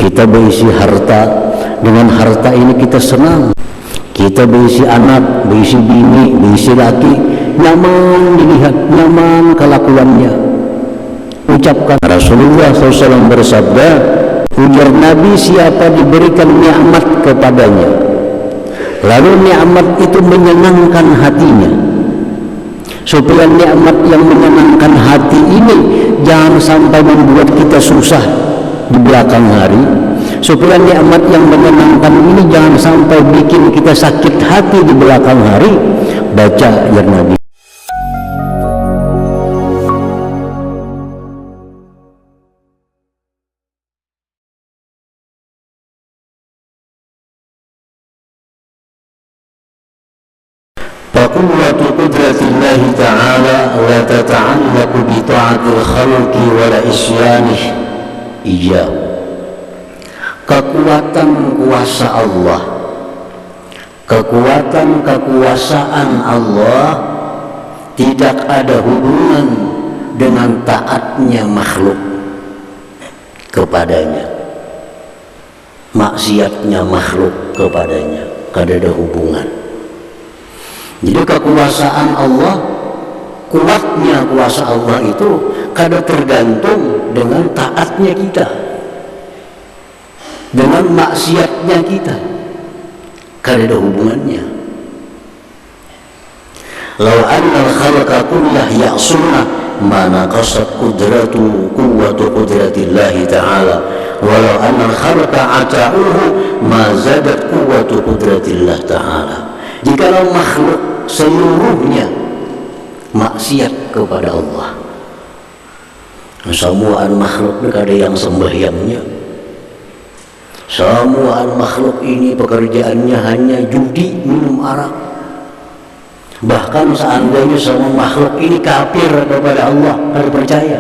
Kita berisi harta, dengan harta ini kita senang. Kita berisi anak, berisi bini, berisi laki, nyaman dilihat, nyaman kelakuannya. Ucapkan Rasulullah SAW bersabda, ujar Nabi, siapa diberikan nikmat kepadanya, lalu nikmat itu menyenangkan hatinya, supaya nikmat yang menyenangkan hati ini jangan sampai membuat kita susah di belakang hari, supaya nikmat yang menyenangkan ini jangan sampai bikin kita sakit hati di belakang hari, baca ya Nabi. فقوة قدرة الله تعالى لا تتعلق بطاعة الخلق ولا إسيانه إياه. Kekuatan kuasa Allah, kekuatan kekuasaan Allah tidak ada hubungan dengan taatnya makhluk kepadanya, maksiatnya makhluk kepadanya, tidak ada hubungan. Jadi kekuasaan Allah, kuatnya kuasa Allah itu kada tergantung dengan taatnya kita, dengan maksiatnya kita, kada ada hubungannya. Law anna al-khalqa kullah ya'sunna ma naqasat qudratu quwwatu qudratillahi ta'ala walau anna al-khalqa ata'uhu ma zadat quwwatu qudratillah ta'ala. Jikalau makhluk seluruhnya maksiat kepada Allah, semuaan makhluk tidak ada yang sembahyangnya, semuaan makhluk ini pekerjaannya hanya judi, minum arak, bahkan seandainya semua makhluk ini kafir kepada Allah, kada percaya,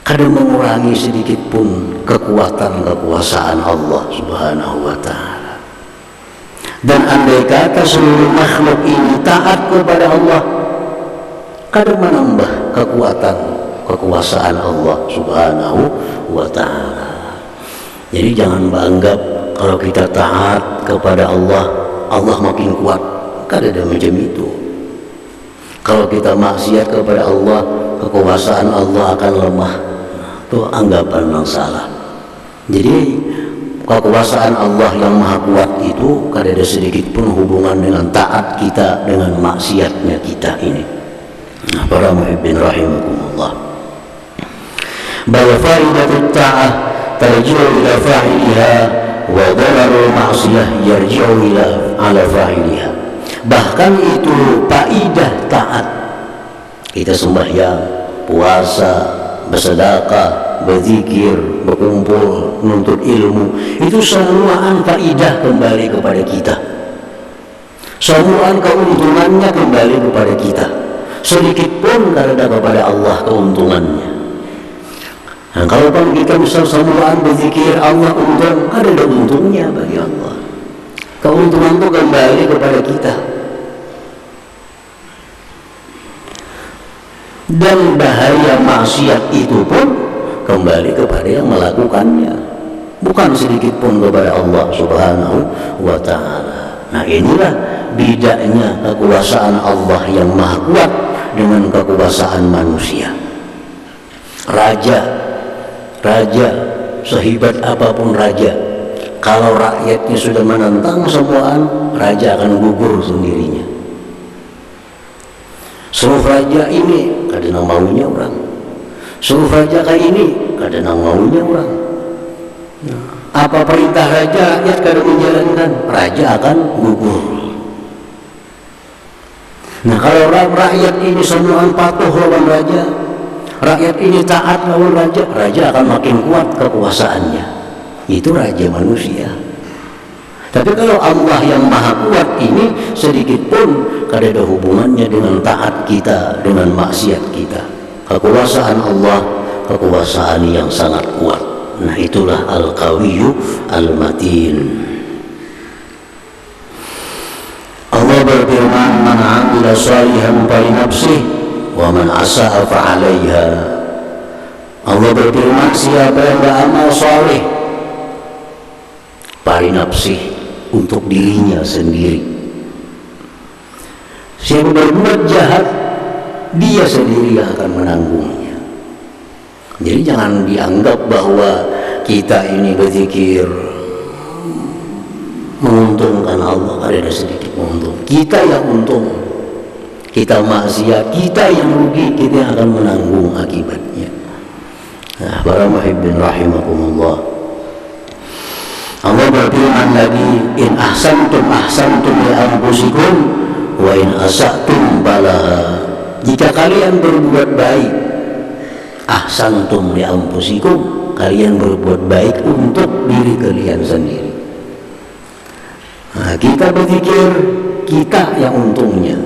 kada mengurangi sedikit pun kekuatan kekuasaan Allah Subhanahu wa ta'ala. Dan andai kata seluruh makhluk ini taat kepada Allah, kada menambah kekuatan kekuasaan Allah Subhanahu wa ta'ala. Jadi jangan menganggap kalau kita taat kepada Allah, Allah makin kuat. Kada ada macam itu. Kalau kita maksiat kepada Allah, kekuasaan Allah akan lemah. Itu anggapan yang salah. Jadi kekuasaan Allah yang maha kuat itu kada ada sedikit pun hubungan dengan taat kita, dengan maksiatnya kita ini. Nah, para muhibbin rahimakumullah, bal faidatut ta'ah tarji'u ila fa'iliha wa dararul ma'siyah yarji'u ila ala fa'iliha. Bahkan itu faidah taat, kita sembahyang, puasa, bersedekah, berzikir, berkumpul, menuntut ilmu, itu semuaan faidah kembali kepada kita, semuaan keuntungannya kembali kepada kita, sedikit pun tidak ada kepada Allah keuntungannya. Nah, kalau kita misal semuaan berzikir, Allah untung, ada untungnya bagi Allah, keuntungan itu kembali kepada kita. Dan bahaya maksiat itu pun kembali kepada yang melakukannya, bukan sedikit pun kepada Allah Subhanahu wa ta'ala. Nah, inilah bedanya kekuasaan Allah yang maha kuat dengan kekuasaan manusia. Raja sehebat apapun raja, kalau rakyatnya sudah menentang semuaan, raja akan gugur sendirinya. Seluruh raja ini kada maunya orang, seluruh raja kayak ini kada maunya orang. Apa perintah raja rakyat kada menjalankan, raja akan gugur. Nah, kalau rakyat ini semuanya patuh lawan raja, rakyat ini taat lawan raja, raja akan makin kuat kekuasaannya. Itu raja manusia. Tapi kalau Allah yang maha kuat ini sedikit pun kada ada hubungannya dengan taat kita, dengan maksiat kita. Kekuasaan Allah, kekuasaan yang sangat kuat. Nah, itulah Al-Qawiyyu Al-Matin. Allah berfirman, man 'amila shalihan falinafsihi wa man asa'a fa'alaiha. Allah berfirman, siapa yang beramal soleh pari nafsih, untuk dirinya sendiri. Siapa berbuat jahat, dia sendiri yang akan menanggungnya. Jadi jangan dianggap bahwa kita ini berzikir menguntungkan Allah, ada sedikit untung. Kita yang untung, kita maksiat, kita yang rugi, kita yang akan menanggung akibatnya. Nah, para muhibbin rahimakumullah, Allah berfirman lagi, in ahsantum ahsantum li anfusikum wa in asa'tum falaha. Jika kalian berbuat baik, ahsantum li anfusikum, kalian berbuat baik untuk diri kalian sendiri. Nah, kita berpikir kita yang untungnya.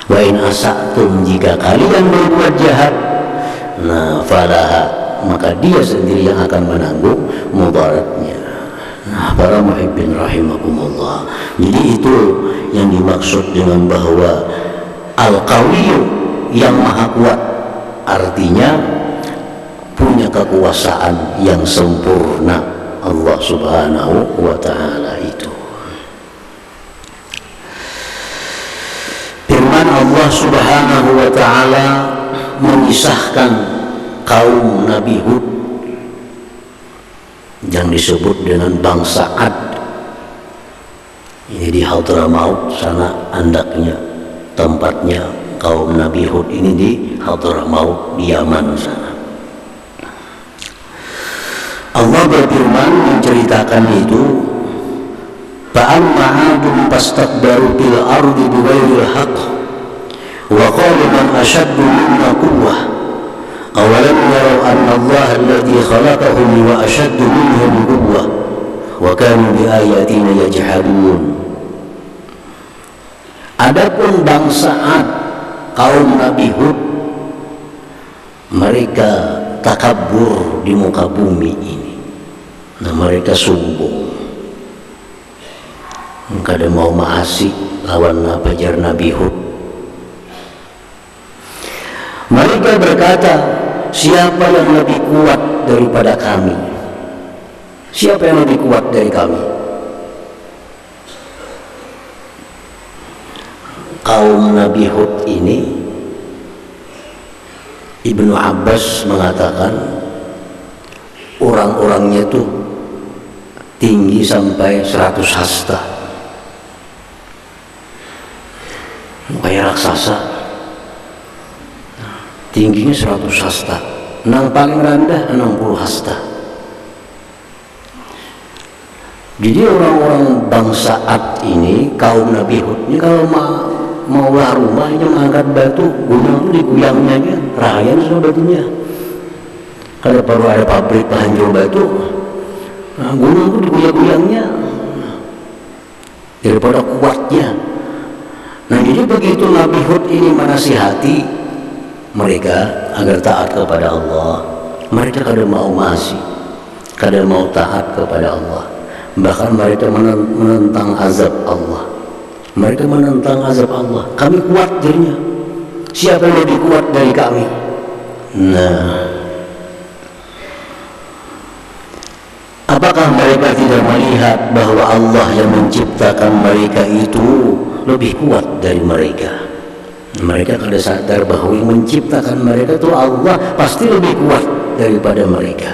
Wa in asa'tum, jika kalian berbuat jahat, nah falaha, maka dia sendiri yang akan menanggung mudaratnya. Nah, para muhibbin rahimakumullah, jadi itu yang dimaksud dengan bahwa al-qawiyyu, yang maha kuat, artinya punya kekuasaan yang sempurna. Allah subhanahu wa ta'ala itu. Firman Allah subhanahu wa ta'ala mengisahkan kaum Nabi Hud yang disebut dengan bangsa Ad. Ini di Hadramaut, sana andaknya, tempatnya kaum Nabi Hud ini di Hadramaut, di Yaman sana. Allah berfirman menceritakan itu, fa'amma 'adun fastakbaru fil ardi bighairil haqq wa qalu man ashaddu minna quwwah awalam yarau anna Allah alladhi khalaqahum wa ashaddu minhum quwwah wa kanu bi ayatina yajhadun. Adapun bangsa Ad, kaum Nabi Hud, mereka takabur di muka bumi ini. Nah, mereka sombong, kada mau maasi lawan fajar Nabi Hud. Mereka berkata, siapa yang lebih kuat daripada kami? Siapa yang lebih kuat dari kami? Kaum Nabi Hud ini, Ibnu Abbas mengatakan orang-orangnya itu tinggi sampai 100 hasta, kayak raksasa, tingginya 100 hasta, yang paling rendah 60 hasta. Jadi orang-orang bangsa Ad ini, kaum Nabi Hud ini, kalau mau lah rumahnya mengangkat batu, gunung itu diguyangnya aja, rahayan semua batunya. Kalau baru ada pabrik penghancur batu, nah, gunung itu diguyang-guyangnya daripada kuatnya. Nah, jadi begitu Nabi Hud ini menasihati mereka agar taat kepada Allah, mereka kada mau masih, kada mau taat kepada Allah. Bahkan mereka menentang azab Allah. Mereka menentang azab Allah. Kami kuat dirinya. Siapa yang lebih kuat dari kami? Nah, apakah mereka tidak melihat bahwa Allah yang menciptakan mereka itu lebih kuat dari mereka? Mereka kada sadar bahwa yang menciptakan mereka itu Allah, pasti lebih kuat daripada mereka.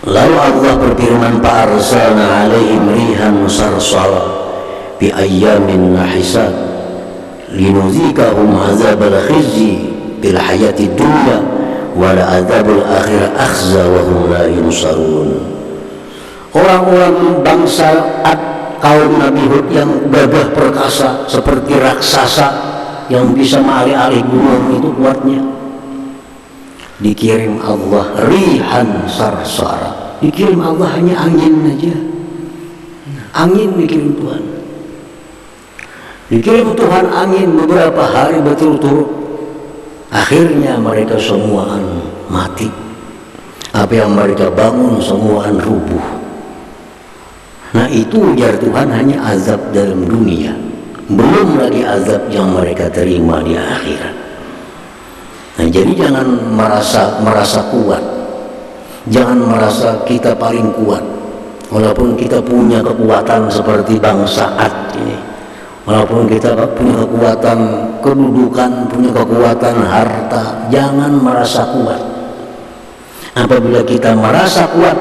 Lalu Allah berfirman, fa'arsalna 'alaihim rihan sarsara bi ayyamin nahisat linuzikahum azabal khizyi fil hayati dunya wa la'adzabul akhirah akhza wa hum la yunsarun. Orang-orang bangsa Ad, kaum Nabi Hud yang gagah perkasa seperti raksasa yang bisa mengalih-alih gunung itu kuatnya, dikirim Allah rihan sarsara, dikirim Allah hanya angin aja, angin dikirim Tuhan, dikirim Tuhan angin beberapa hari berturut-turut, akhirnya mereka semuaan mati, apa yang mereka bangun semuaan rubuh. Nah, itu ujar Tuhan hanya azab dalam dunia, belum lagi azab yang mereka terima di akhirat. Nah, jadi jangan merasa kuat, jangan merasa kita paling kuat, walaupun kita punya kekuatan seperti bangsa Ad ini, walaupun kita punya kekuatan kedudukan, punya kekuatan harta, jangan merasa kuat. Apabila kita merasa kuat,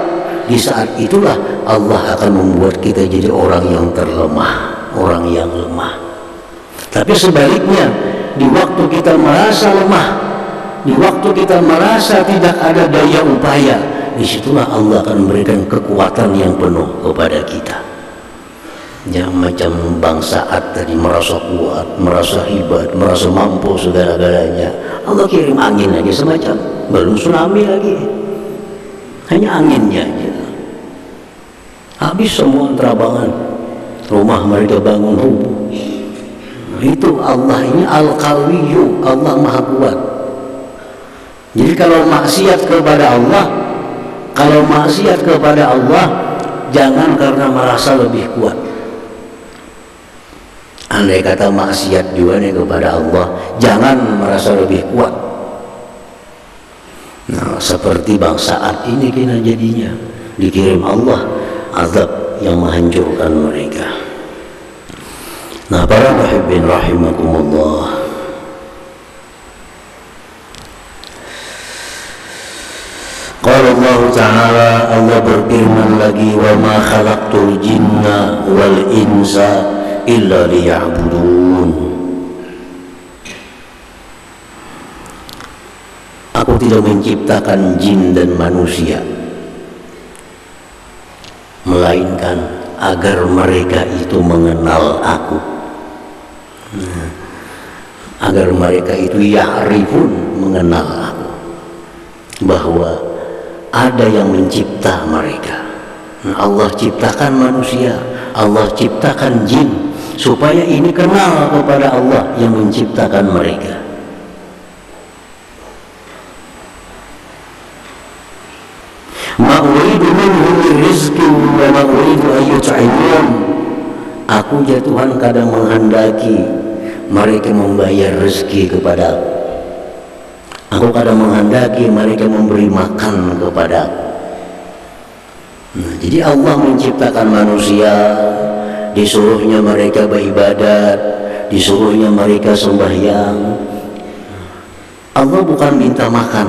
di saat itulah Allah akan membuat kita jadi orang yang terlemah, orang yang lemah. Tapi sebaliknya, di waktu kita merasa lemah, di waktu kita merasa tidak ada daya upaya, disitulah Allah akan memberikan kekuatan yang penuh kepada kita. Yang macam bangsa Ad tadi merasa kuat, merasa hebat, merasa mampu segala-galanya, Allah kirim angin lagi semacam, belum tsunami lagi, hanya anginnya aja, habis semua terabangan, rumah mereka bangun rubuh. Itu Allah ini Al-Qawiyyu, Allah Maha Kuat. Jadi kalau maksiat kepada Allah, jangan karena merasa lebih kuat. Andai kata maksiat juga nih kepada Allah, jangan merasa lebih kuat. Nah, seperti bangsa Ad ini kena jadinya, dikirim Allah azab yang menghancurkan mereka. Nah, para muhibbin rahimakumullah, qala Allah Ta'ala, Allah berfirman lagi, wa ma khalaqtul jinna wal insa illa liya'budun. Aku tidak menciptakan jin dan manusia melainkan agar mereka itu mengenal aku. Agar mereka itu ya'rifun, mengenal aku, bahwa ada yang mencipta mereka. Allah ciptakan manusia, Allah ciptakan jin, supaya ini kenal kepada Allah yang menciptakan mereka. Ma uridu minhum min rizqin wa ma uridu an yut'imun. Aku ya Tuhan kadang menghendaki mereka membayar rezeki kepada aku. Aku kadang menghendaki mereka memberi makan kepada aku. Nah, jadi Allah menciptakan manusia, disuruhnya mereka beribadat, disuruhnya mereka sembahyang. Allah bukan minta makan,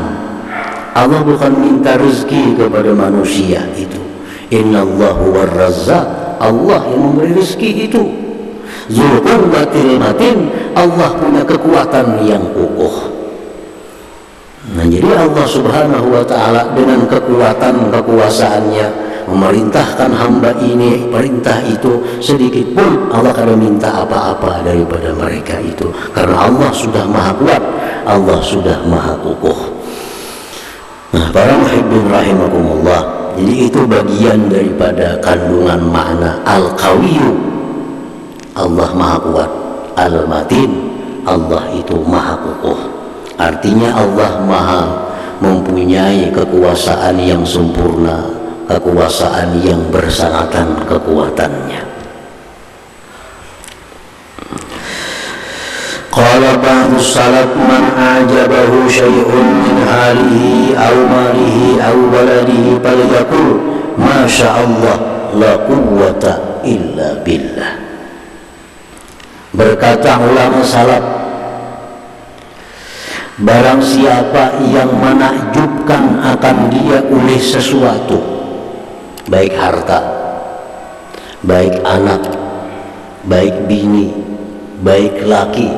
Allah bukan minta rezeki kepada manusia itu. Innallahu war-razzaq, Allah yang memberi rezeki itu. Dzul quwwatil matin, Allah punya kekuatan yang kokoh. Nah, jadi Allah Subhanahu wa Ta'ala dengan kekuatan kekuasaannya memerintahkan hamba ini, perintah itu, sedikit pun Allah kada minta apa-apa daripada mereka itu, karena Allah sudah Maha Kuat, Allah sudah Maha Kokoh. Nah, para muhibbin rahimakumullah, jadi itu bagian daripada kandungan makna Al-Qawiyyu, Allah Maha Kuat, Al-Matin, Allah itu Maha Kokoh. Artinya Allah Maha mempunyai kekuasaan yang sempurna, kekuasaan yang bersanatan kekuatannya. Qala ba'du salaf man a'jabahu syai'un min halihi aw malihi aw baladihi falyaqul ma sya'allah la quwwata illa billah. Berkata ulama salaf, barang siapa yang menakjubkan akan dia oleh sesuatu, baik harta, baik anak, baik bini, baik laki,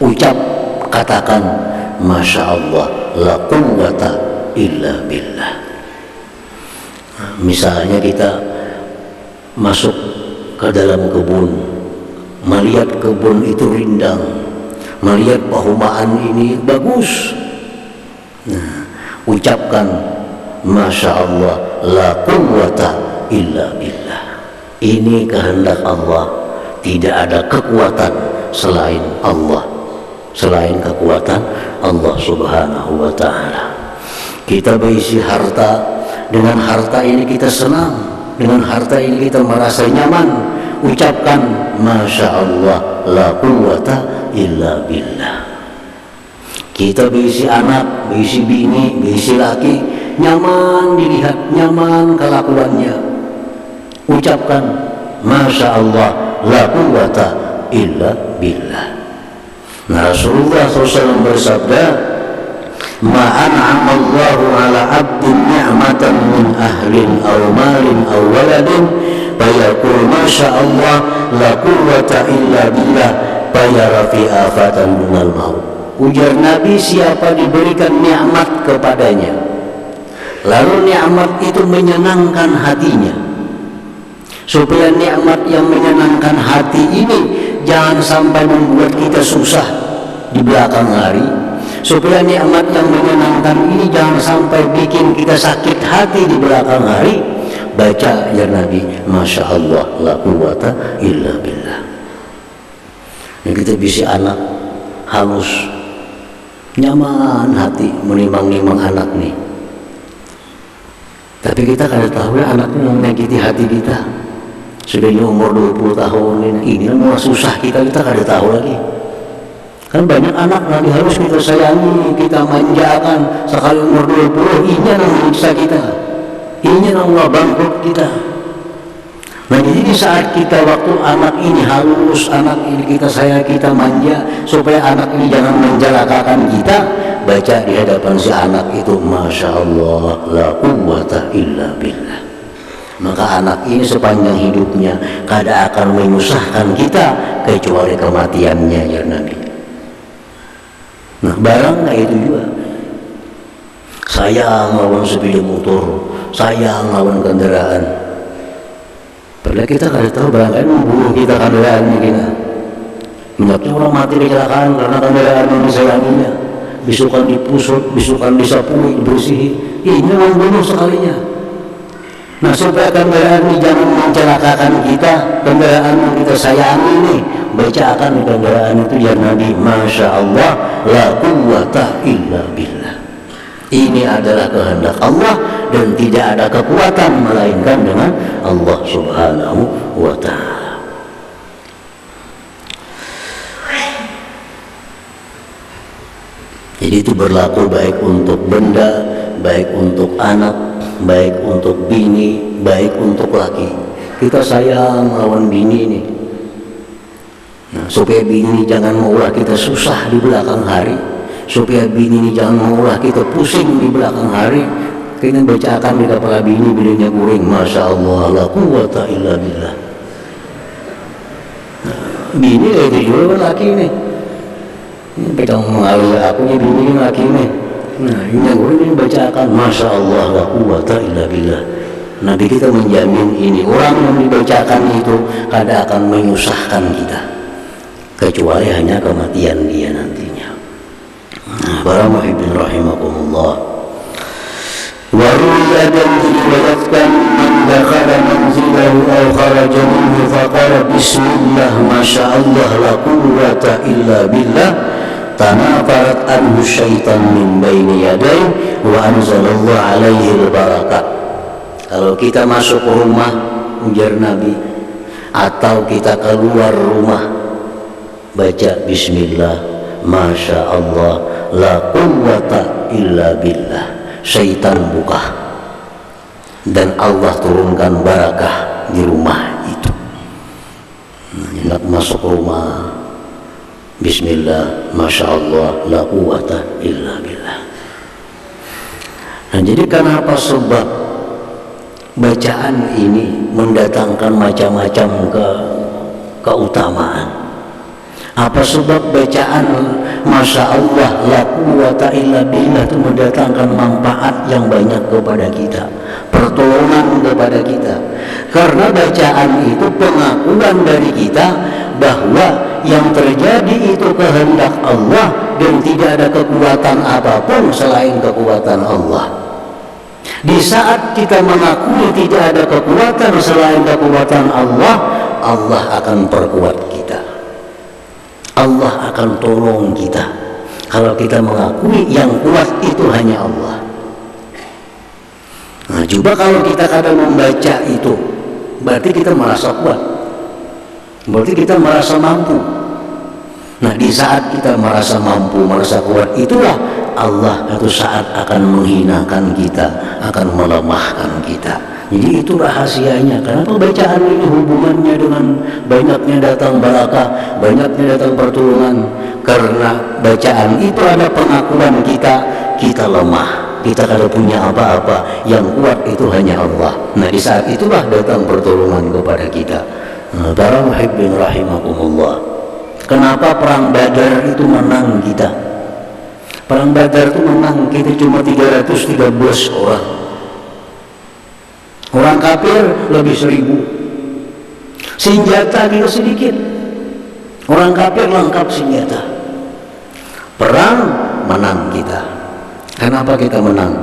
ucap, katakan Masya Allah, la quwwata illa billah. Misalnya kita masuk ke dalam kebun, melihat kebun itu rindang, melihat perumahan ini bagus, nah, ucapkan Masya Allah, la quwwata illa billah. Ini kehendak Allah, tidak ada kekuatan selain Allah, selain kekuatan Allah Subhanahu wa Ta'ala. Kita berisi harta, dengan harta ini kita senang, dengan harta ini kita merasa nyaman. Ucapkan Masya Allah, la quwwata illa billah. Kita berisi anak, berisi bini, berisi laki, nyaman dilihat, nyaman kelakuannya. Ucapkan Masya Allah, la quwwata illa billah. Nah, Rasulullah SAW bersabda, ma an'ama Allahu ala abdin ni'matan min ahlin aw malin aw waladin fayaqul Masya Allah, la quwwata illa billah, fayara fi afatan minal maut. Ujar Nabi, siapa diberikan nikmat kepadanya, lalu nikmat itu menyenangkan hatinya, supaya nikmat yang menyenangkan hati ini jangan sampai membuat kita susah di belakang hari, supaya nikmat yang menyenangkan ini jangan sampai bikin kita sakit hati di belakang hari, baca ya Nabi, Masya Allah, la quwwata illa billah. Nah, kita bisa anak halus, nyaman hati menimang-nimang anak nih, tapi kita kada tahu ya anaknya menyakiti hati kita. Sudah umur 20 tahun ini mau susah kita kada tahu lagi. Kan banyak anak nanti harus kita sayangi, kita manjakan. Sekali umur 20 ini yang menyiksa kita, ini yang Allah bangkrut kita. Nah, jadi di saat kita waktu anak ini halus, anak ini kita sayang, kita manja, supaya anak ini jangan menjelakakan kita, baca di hadapan si anak itu Masya Allah, la quwwata illa billah. Maka anak ini sepanjang hidupnya kada akan menyusahkan kita kecuali kematiannya ya Nabi. Nah, barang itu juga, sayang lawan sepeda motor, sayang lawan kendaraan. Padahal kita kada tahu barangkali membunuh kita kendaraannya kita. Menyebabkan orang mati kecelakaan karena kendaraan yang disayanginya. Bisukan dipusut, bisukan disapui, dibersihi. Ini membunuh sekalinya. Nah, supaya kendaraan ini jangan mencelakakan kita, kendaraan yang kita sayangi ini, bacakan di kendaraan itu ya Nabi, Masya Allah, la quwwata illa billah. Ini adalah kehendak Allah dan tidak ada kekuatan melainkan dengan Allah Subhanahu wa ta'ala. Jadi itu berlaku baik untuk benda, baik untuk anak, baik untuk bini, baik untuk laki. Kita sayang lawan bini ini. Nah, supaya bini ini jangan maulah kita susah di belakang hari, supaya bini ini jangan maulah kita pusing di belakang hari, kita bacakan di kepala bini bilinya guring, Masya Allah, la quwwata illa billah. Nah, bini itu juga laki nih. Ini pegang mengalir akunya bini laki nih. Nah, ini guring bacakan, Masya Allah, la quwwata illa billah. Nabi kita menjamin ini orang yang dibacakan itu kada akan menyusahkan kita, kecuali hanya kematian dia nantinya. Nah, para muhibbin rahimakumullah, waruya dan diriwayatkan man dakhala manzilahu aw kharaja minhu faqala bismillah Masya Allah, la quwwata illa billah, tanafarat anhu syaitan min baini yadayhi wa anzalallahu alaihi al-barakah. Kalau kita masuk rumah, ujar Nabi, atau kita keluar rumah, baca bismillah Masya Allah, la quwwata illa billah, syaitan buka dan Allah turunkan barakah di rumah itu. Nak masuk rumah, bismillah Masya Allah, la quwwata illa billah. Nah, jadi kenapa sebab bacaan ini mendatangkan macam-macam keutamaan? Apa sebab bacaan Masya Allah, la quwwata illa billah itu mendatangkan manfaat yang banyak kepada kita, pertolongan kepada kita? Karena bacaan itu pengakuan dari kita bahwa yang terjadi itu kehendak Allah dan tidak ada kekuatan apapun selain kekuatan Allah. Di saat kita mengakui tidak ada kekuatan selain kekuatan Allah, Allah akan perkuat kita, Allah akan tolong kita. Kalau kita mengakui yang kuat itu hanya Allah. Nah, coba kalau kita kadang membaca itu, berarti kita merasa kuat, berarti kita merasa mampu. Nah, di saat kita merasa mampu, merasa kuat, itulah Allah satu saat akan menghinakan kita, akan melemahkan kita. Jadi itu rahasianya. Kenapa bacaan ini hubungannya dengan banyaknya datang barakah, banyaknya datang pertolongan? Karena bacaan itu ada pengakuan kita lemah, kita kalau punya apa-apa, yang kuat itu hanya Allah. Nah, di saat itulah datang pertolongan kepada kita. Nah, para muhibbin rahimakumullah, kenapa perang Badar itu menang kita? Perang Badar itu menang kita cuma 313 orang. Orang kafir lebih 1000. Senjata kita sedikit. Orang kafir lengkap senjata. Perang menang kita. Kenapa kita menang?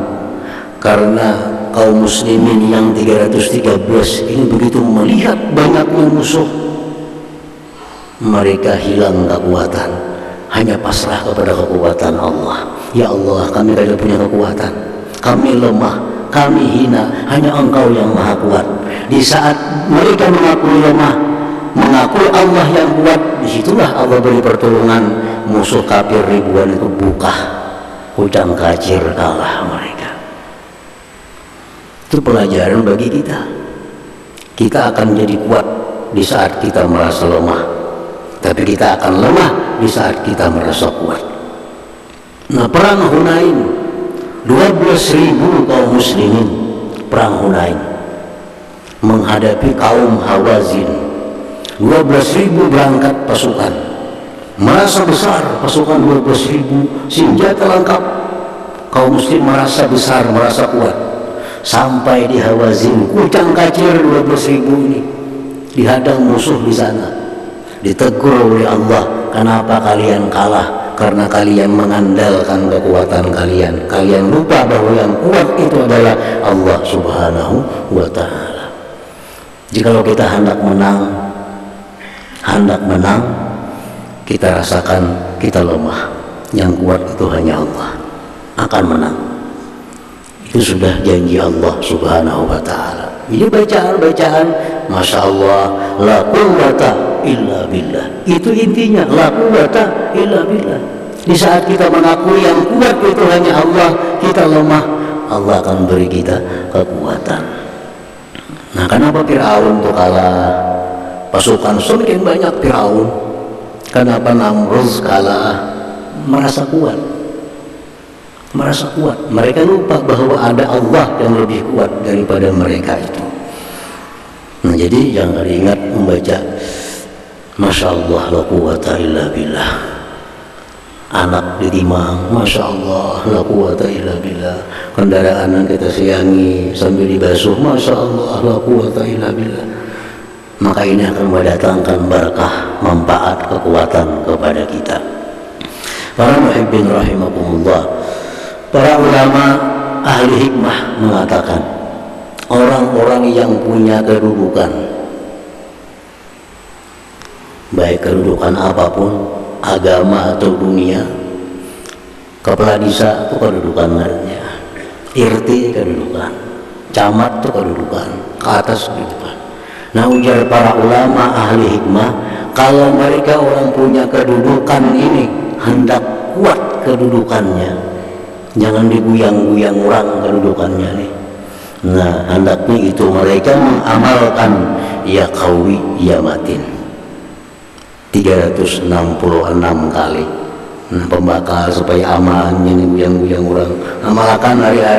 Karena kaum muslimin yang 313 ini begitu melihat banyaknya musuh, mereka hilang kekuatan, hanya pasrah kepada kekuatan Allah. Ya Allah, kami tidak punya kekuatan, kami lemah, kami hina, hanya Engkau yang maha kuat. Di saat mereka mengakui lemah, mengakui Allah yang kuat, disitulah Allah beri pertolongan. Musuh kafir ribuan itu buka, kujang kacir kalah mereka. Itu pelajaran bagi kita. Kita akan menjadi kuat di saat kita merasa lemah, tapi kita akan lemah di saat kita merasa kuat. Nah, perang Hunain, 12.000 kaum muslimin perang Hunain menghadapi kaum Hawazin. 12.000 berangkat pasukan, merasa besar pasukan 12.000, senjata lengkap. Kaum muslim merasa besar, merasa kuat. Sampai di Hawazin, kujang kacir 12.000 ini dihadang musuh di sana. Ditegur oleh Allah, kenapa kalian kalah? Karena kalian mengandalkan kekuatan kalian. Kalian lupa bahwa yang kuat itu adalah Allah Subhanahu wa ta'ala. Jikalau kita hendak menang, kita rasakan kita lemah. Yang kuat itu hanya Allah, akan menang. Itu sudah janji Allah Subhanahu wa ta'ala. Jadi bacaan-bacaan, Masya Allah, la quwwata illa billah, itu intinya, la quwwata illa billah. Di saat kita mengakui yang kuat itu hanya Allah, kita lemah, Allah akan beri kita kekuatan. Nah, kenapa Fir'aun itu kalah? Pasukan semakin banyak Fir'aun. Kenapa Namrud kalah? Merasa kuat. Mereka lupa bahwa ada Allah yang lebih kuat daripada mereka itu. Nah, jadi jangan ingat membaca Masya Allah, la quwwata illa billah. Anak ditimang, Masya Allah, la quwwata illa billah. Kendaraan yang kita sayangi sambil dibasuh, Masya Allah, la quwwata illa billah. Maka ini akan mendatangkan berkah, manfaat, kekuatan kepada kita. Para muhibbin rahimakumullah, para ulama ahli hikmah mengatakan, orang-orang yang punya kedudukan, baik kedudukan apapun, agama atau dunia, kepala desa itu kedudukannya, RT kedudukan, camat itu kedudukan, ke atas kedudukan. Nah, ujar para ulama ahli hikmah, kalau mereka orang punya kedudukan ini, hendak kuat kedudukannya, jangan diguyang-guyang orang kedudukannya nih. Nah, hendaknya itu mereka mengamalkan ya qawi ya matin 366 kali. Nah, pembakar supaya aman, jangan diguyang-guyang orang. Amalkan hari-hari